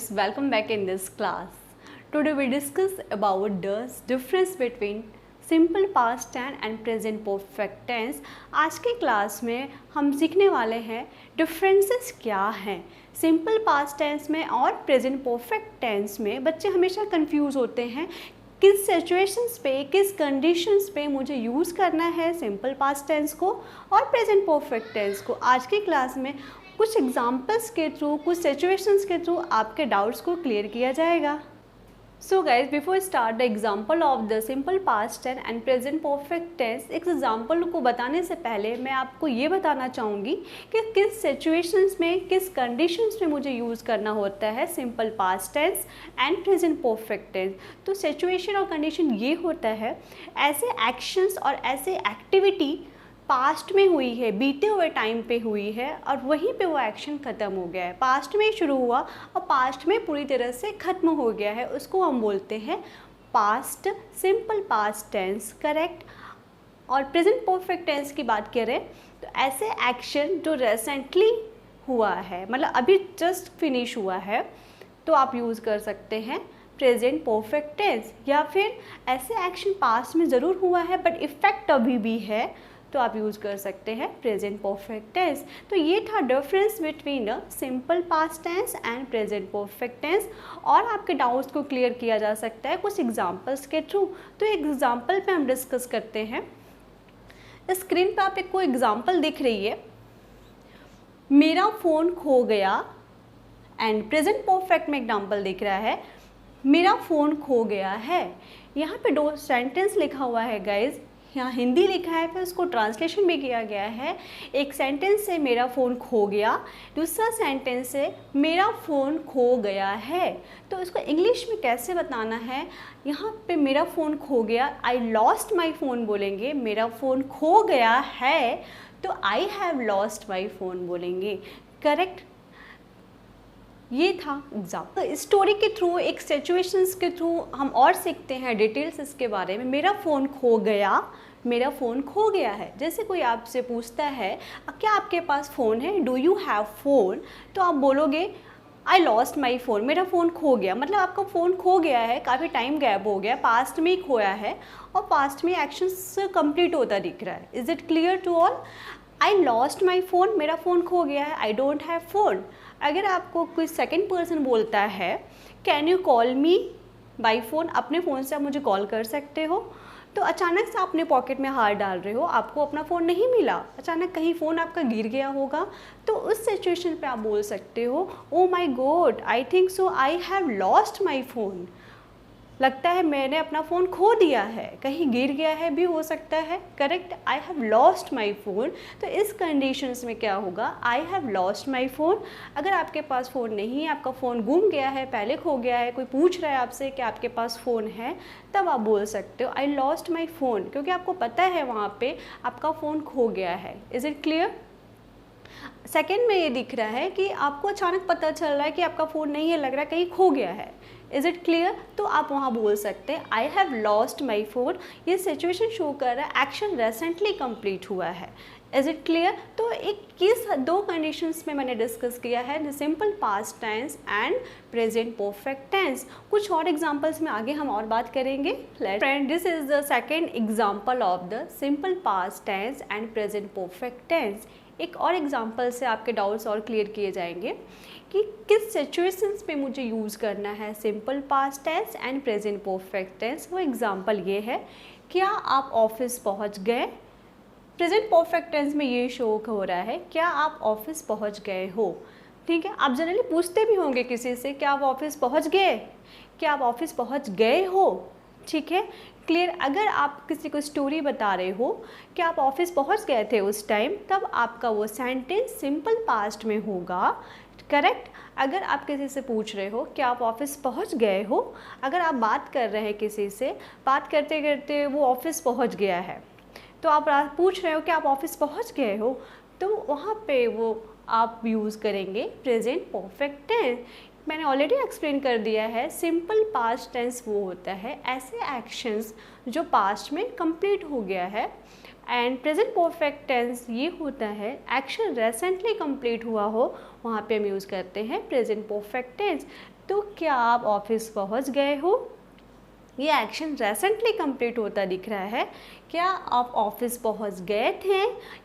guys, welcome back in this class. Today we discuss about the difference between simple past tense and present perfect tense. आज की class में हम सीखने वाले हैं डिफरेंसेस क्या हैं सिंपल पास्ट टेंस में और प्रेजेंट परफेक्ट टेंस में। बच्चे हमेशा कंफ्यूज होते हैं किस सिचुएशंस पे, किस कंडीशंस पे मुझे यूज़ करना है सिंपल पास्ट टेंस को और प्रेजेंट परफेक्ट टेंस को। आज की क्लास में कुछ एग्जांपल्स के थ्रू, कुछ सिचुएशंस के थ्रू आपके डाउट्स को क्लियर किया जाएगा। So guys, before start the example of the simple past tense and present perfect tense, एक एग्जाम्पल को बताने से पहले मैं आपको ये बताना चाहूँगी कि किस सिचुएशंस में, किस कंडीशंस में मुझे यूज़ करना होता है simple past tense and present perfect tense. तो सिचुएशन और कंडीशन ये होता है, ऐसे एक्शंस और ऐसे एक्टिविटी पास्ट में हुई है, बीते हुए टाइम पे हुई है और वहीं पे वो एक्शन ख़त्म हो गया है। पास्ट में शुरू हुआ और पास्ट में पूरी तरह से ख़त्म हो गया है, उसको हम बोलते हैं past simple past tense, correct. और प्रेजेंट परफेक्ट टेंस की बात करें तो ऐसे एक्शन जो रिसेंटली हुआ है, मतलब अभी जस्ट फिनिश हुआ है, तो आप यूज़ कर सकते हैं प्रेजेंट परफेक्ट टेंस। या फिर ऐसे एक्शन पास्ट में ज़रूर हुआ है बट इफ़ेक्ट अभी भी है, तो आप यूज़ कर सकते हैं प्रेजेंट परफेक्ट टेंस। तो ये था difference between the simple past tense and present perfect tense. और आपके डाउट्स को क्लियर किया जा सकता है कुछ एग्जांपल्स के थ्रू। तो एक एग्जांपल पे हम डिस्कस करते हैं। स्क्रीन पे आप एक कोई एग्जांपल दिख रही है, मेरा फ़ोन खो गया, एंड प्रेजेंट परफेक्ट में एग्जांपल दिख रहा है मेरा फ़ोन खो गया है। यहाँ पे दो सेंटेंस लिखा हुआ है गाइज, यहाँ हिंदी लिखा है, फिर उसको ट्रांसलेशन भी किया गया है। एक सेंटेंस से मेरा फ़ोन खो गया, दूसरा सेंटेंस से मेरा फ़ोन खो गया है। तो इसको इंग्लिश में कैसे बताना है, यहाँ पे मेरा फ़ोन खो गया, आई लॉस्ट माई फ़ोन बोलेंगे, मेरा फ़ोन खो गया है तो आई हैव लॉस्ट माई फ़ोन बोलेंगे, करेक्ट। ये था एग्जाम्पल। स्टोरी के थ्रू, एक सिचुएशंस के थ्रू हम और सीखते हैं डिटेल्स इसके बारे में। मेरा फ़ोन खो गया, मेरा फ़ोन खो गया है। जैसे कोई आपसे पूछता है क्या आपके पास फ़ोन है, डू यू हैव फ़ोन, तो आप बोलोगे आई लॉस्ट माई फ़ोन, मेरा फ़ोन खो गया। मतलब आपका फ़ोन खो गया है, काफ़ी टाइम गैप हो गया, पास्ट में ही खोया है और पास्ट में एक्शंस कंप्लीट होता दिख रहा है। Is it clear to all? I lost my phone, मेरा फ़ोन खो गया है, आई डोंट हैव फ़ोन। अगर आपको कोई सेकंड पर्सन बोलता है can you call me by phone, अपने फ़ोन से आप मुझे कॉल कर सकते हो, तो अचानक से आप अपने पॉकेट में हाथ डाल रहे हो, आपको अपना फ़ोन नहीं मिला, अचानक कहीं फ़ोन आपका गिर गया होगा, तो उस सिचुएशन पे आप बोल सकते हो oh my God, I think so I have lost my phone, लगता है मैंने अपना फ़ोन खो दिया है, कहीं गिर गया है भी हो सकता है, correct. I have lost my phone. तो इस कंडीशंस में क्या होगा, आई हैव लॉस्ट माई फ़ोन। अगर आपके पास फ़ोन नहीं है, आपका फ़ोन गुम गया है, पहले खो गया है, कोई पूछ रहा है आपसे कि आपके पास फ़ोन है, तब आप बोल सकते हो आई लॉस्ट माई फ़ोन, क्योंकि आपको पता है वहाँ पे आपका फ़ोन खो गया है। Is it clear? सेकेंड में ये दिख रहा है कि आपको अचानक पता चल रहा है कि आपका फ़ोन नहीं है, लग रहा है कहीं खो गया है। Is it clear? तो आप वहाँ बोल सकते हैं आई हैव लॉस्ट माई फ़ोन। ये सिचुएशन शो कर रहा है एक्शन रिसेंटली कंप्लीट हुआ है। Is it clear? तो एक किस दो कंडीशंस में मैंने डिस्कस किया है, the simple past tense and present perfect tense. कुछ और एग्जांपल्स में आगे हम और बात करेंगे। Friend, this is the second example of the simple past tense and present perfect tense. एक और एग्जांपल से आपके डाउट्स और क्लियर किए जाएंगे कि किस सिचुएशंस पे मुझे यूज़ करना है simple past tense and present perfect tense. वो एग्जांपल ये है, क्या आप ऑफिस पहुंच गए। प्रेजेंट परफेक्ट टेंस में ये शो हो रहा है क्या आप ऑफिस पहुंच गए हो, ठीक है। आप जनरली पूछते भी होंगे किसी से क्या आप ऑफिस पहुंच गए, क्या आप ऑफिस पहुंच गए हो, ठीक है, क्लियर। अगर आप किसी को स्टोरी बता रहे हो कि आप ऑफिस पहुंच गए थे उस टाइम, तब आपका वो सेंटेंस सिंपल पास्ट में होगा, करेक्ट। अगर आप किसी से पूछ रहे हो कि आप ऑफिस पहुंच गए हो, अगर आप बात कर रहे हैं किसी से, बात करते करते वो ऑफिस पहुंच गया है, तो आप पूछ रहे हो कि आप ऑफिस पहुंच गए हो, तो वहाँ पे वो आप यूज़ करेंगे प्रेजेंट परफेक्ट टेंस। मैंने ऑलरेडी एक्सप्लेन कर दिया है, सिंपल पास्ट टेंस वो होता है ऐसे एक्शंस जो पास्ट में कंप्लीट हो गया है, एंड प्रेजेंट परफेक्ट टेंस ये होता है एक्शन रिसेंटली कंप्लीट हुआ हो, वहाँ पे हम यूज़ करते हैं प्रेजेंट परफेक्ट टेंस। तो क्या आप ऑफिस पहुंच गए हो? ये एक्शन रेसेंटली कंप्लीट होता दिख रहा है। क्या आप ऑफिस पहुंच गए थे?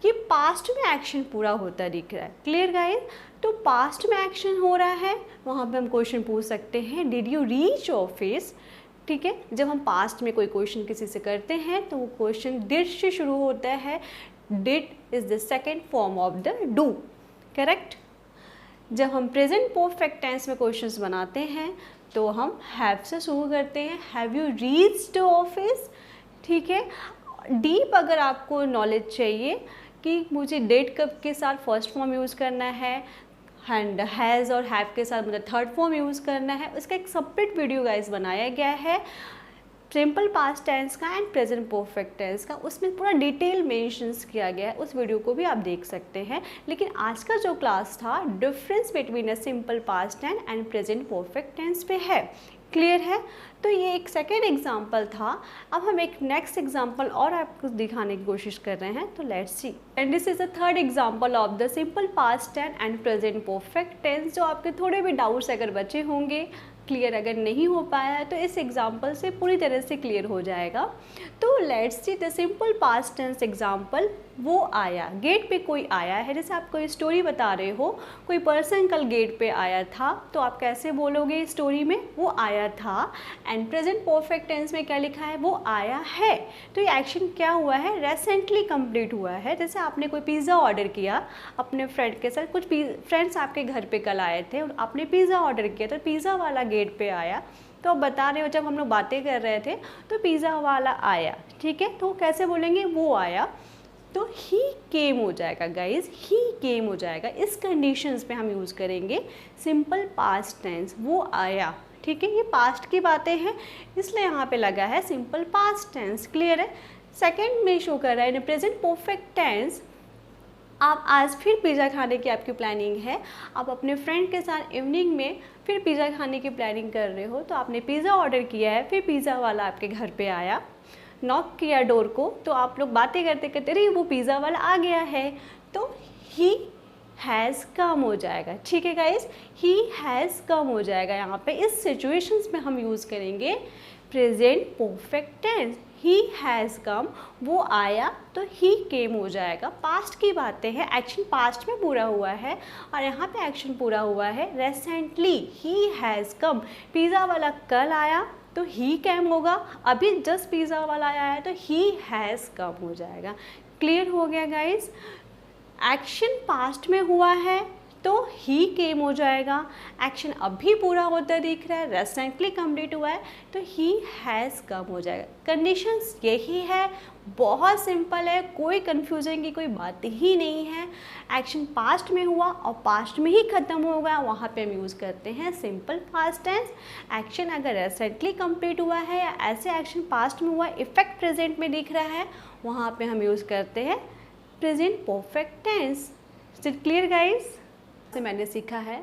ये पास्ट में एक्शन पूरा होता दिख रहा है। Clear guys? तो पास्ट में एक्शन हो रहा है, वहाँ पे हम क्वेश्चन पूछ सकते हैं डिड यू रीच ऑफिस। ठीक है, जब हम पास्ट में कोई क्वेश्चन किसी से करते हैं तो वो क्वेश्चन डिड से शुरू होता है। Did is the second form of the do, correct. जब हम प्रेजेंट परफेक्ट टेंस में क्वेश्चंस बनाते हैं तो हम हैव से शुरू करते हैं, हैव यू रीच्ड ऑफिस। ठीक है, डीप अगर आपको नॉलेज चाहिए कि मुझे डिड कब के साथ फर्स्ट फॉर्म यूज़ करना है एंड हैज़ और हैव के साथ मुझे थर्ड फॉर्म यूज़ करना है, उसका एक सेपरेट वीडियो गाइस बनाया गया है सिंपल पास्ट टेंस का एंड प्रेजेंट परफेक्ट टेंस का। उसमें पूरा डिटेल मेंशंस किया गया है, उस वीडियो को भी आप देख सकते हैं। लेकिन आज का जो क्लास था difference between a simple past tense and present perfect tense पे है। क्लियर है? तो ये एक सेकेंड एग्जाम्पल था। अब हम एक नेक्स्ट एग्जाम्पल और आपको दिखाने की कोशिश कर रहे हैं, तो let's see. And this is the third example of the simple past tense and present perfect tense. जो आपके थोड़े भी डाउट्स अगर बचे होंगे, क्लियर अगर नहीं हो पाया है, तो इस एग्जाम्पल से पूरी तरह से क्लियर हो जाएगा। तो let's see the simple past tense example. वो आया, गेट पे कोई आया है, जैसे आप कोई स्टोरी बता रहे हो, कोई पर्सन कल गेट पे आया था, तो आप कैसे बोलोगे स्टोरी में वो आया था। एंड प्रेजेंट परफेक्ट टेंस में क्या लिखा है? वो आया है। तो ये एक्शन क्या हुआ है? रिसेंटली कंप्लीट हुआ है। जैसे आपने कोई पिज़्ज़ा ऑर्डर किया अपने फ्रेंड के साथ, कुछ फ्रेंड्स आपके घर पे कल आए थे और आपने पिज़्ज़ा ऑर्डर किया, तो पिज़्ज़ा वाला गेट पे आया। तो आप बता रहे हो जब हम लोग बातें कर रहे थे तो पिज़्ज़ा वाला आया। ठीक है, तो कैसे बोलेंगे? वो आया, तो ही केम हो जाएगा गाइज, ही केम हो जाएगा। इस कंडीशंस पे हम यूज़ करेंगे सिंपल पास्ट टेंस, वो आया। ठीक है, ये पास्ट की बातें हैं इसलिए यहाँ पे लगा है सिंपल पास्ट टेंस। क्लियर है? सेकेंड में शो कर रहा है इन प्रेजेंट परफेक्ट टेंस। आप आज फिर पिज़्ज़ा खाने की आपकी प्लानिंग है, आप अपने फ्रेंड के साथ इवनिंग में फिर पिज़्ज़ा खाने की प्लानिंग कर रहे हो, तो आपने पिज़्ज़ा ऑर्डर किया है, फिर पिज़्ज़ा वाला आपके घर पे आया, नॉक किया डोर को, तो आप लोग बातें करते करते अरे वो पिज़्ज़ा वाला आ गया है, तो ही हैज़ कम हो जाएगा। ठीक है गाइज, ही हैज़ कम हो जाएगा। यहाँ पे इस सिचुएशंस में हम यूज़ करेंगे present perfect tense. He has come, वो आया, तो ही केम हो जाएगा। पास्ट की बातें हैं, एक्शन पास्ट में पूरा हुआ है और यहाँ पे एक्शन पूरा हुआ है recently. He has come, pizza वाला कल आया तो ही कैम होगा, अभी जस्ट पिज़्ज़ा वाला आया है तो ही हैज़ कम हो जाएगा। क्लियर हो गया गाइज? एक्शन पास्ट में हुआ है तो ही केम हो जाएगा, एक्शन अभी पूरा होता दिख रहा है, रिसेंटली कंप्लीट हुआ है तो ही हैज़ कम हो जाएगा। कंडीशंस यही है, बहुत सिंपल है, कोई कन्फ्यूजन की कोई बात ही नहीं है। एक्शन पास्ट में हुआ और पास्ट में ही ख़त्म होगा, वहाँ पे हम यूज़ करते हैं सिंपल पास्ट टेंस। एक्शन अगर रिसेंटली कंप्लीट हुआ है या ऐसे एक्शन पास्ट में हुआ, इफेक्ट प्रेजेंट में दिख रहा है, वहाँ पे हम यूज़ करते हैं present perfect tense. Clear guys? से मैंने सीखा है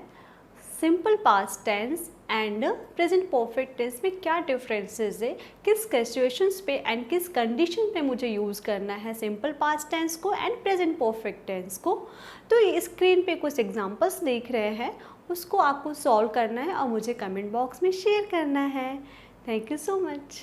simple past tense and present perfect tense में क्या डिफरेंसेस है, किस सिचुएशंस पे एंड किस कंडीशन पे मुझे यूज़ करना है सिंपल पास्ट टेंस को एंड प्रेजेंट परफेक्ट टेंस को। तो ये स्क्रीन पे कुछ एग्जांपल्स देख रहे हैं, उसको आपको सॉल्व करना है और मुझे कमेंट बॉक्स में शेयर करना है। Thank you so much.